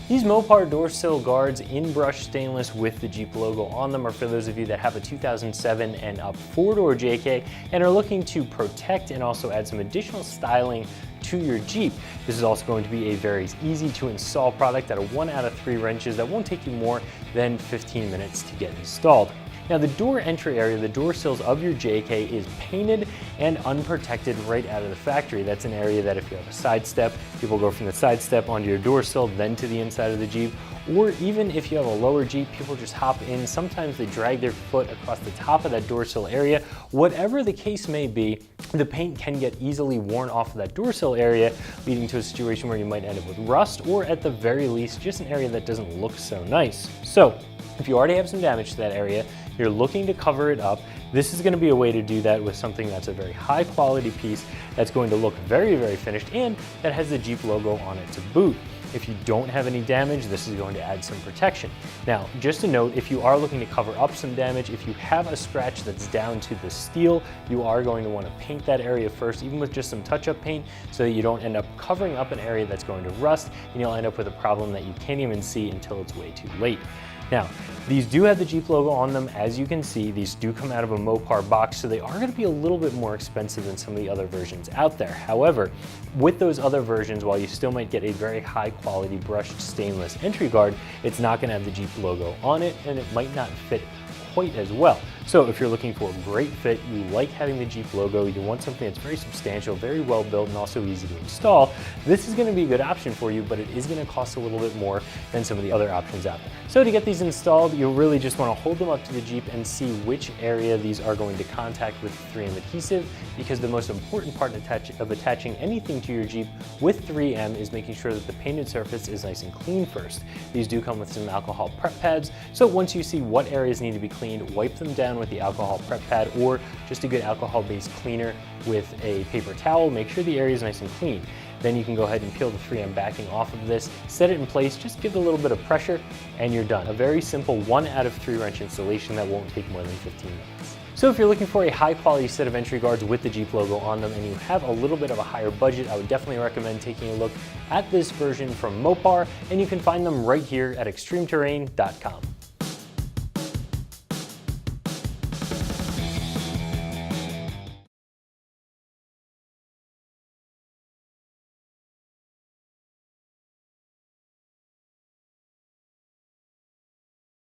These Mopar Door Sill Guards in brushed stainless with the Jeep logo on them are for those of you that have a 2007 and up 4-door JK and are looking to protect and also add some additional styling to your Jeep. This is also going to be a very easy to install product at a 1 out of 3 wrenches that won't take you more than 15 minutes to get installed. Now the door entry area, the door sills of your JK is painted and unprotected right out of the factory. That's an area that if you have a side step, people go from the side step onto your door sill, then to the inside of the Jeep. Or even if you have a lower Jeep, people just hop in. Sometimes they drag their foot across the top of that door sill area. Whatever the case may be, the paint can get easily worn off of that door sill area, leading to a situation where you might end up with rust, or at the very least, just an area that doesn't look so nice. So if you already have some damage to that area, you're looking to cover it up, this is going to be a way to do that with something that's a very high quality piece that's going to look very, very finished and that has the Jeep logo on it to boot. If you don't have any damage, this is going to add some protection. Now, just a note, if you are looking to cover up some damage, if you have a scratch that's down to the steel, you are going to want to paint that area first, even with just some touch-up paint, so that you don't end up covering up an area that's going to rust, and you'll end up with a problem that you can't even see until it's way too late. Now, these do have the Jeep logo on them. As you can see, these do come out of a Mopar box, so they are going to be a little bit more expensive than some of the other versions out there. However, with those other versions, while you still might get a very high quality brushed stainless entry guard, it's not going to have the Jeep logo on it, and it might not fit quite as well. So if you're looking for a great fit, you like having the Jeep logo, you want something that's very substantial, very well built, and also easy to install, this is going to be a good option for you, but it is going to cost a little bit more than some of the other options out there. So to get these installed, you'll really just want to hold them up to the Jeep and see which area these are going to contact with 3M adhesive, because the most important part of attaching anything to your Jeep with 3M is making sure that the painted surface is nice and clean first. These do come with some alcohol prep pads, so once you see what areas need to be cleaned, wipe them down with the alcohol prep pad or just a good alcohol-based cleaner with a paper towel. Make sure the area is nice and clean. Then you can go ahead and peel the 3M backing off of this, set it in place, just give it a little bit of pressure, and you're done. A very simple 1 out of 3 wrench installation that won't take more than 15 minutes. So if you're looking for a high quality set of entry guards with the Jeep logo on them and you have a little bit of a higher budget, I would definitely recommend taking a look at this version from Mopar, and you can find them right here at ExtremeTerrain.com.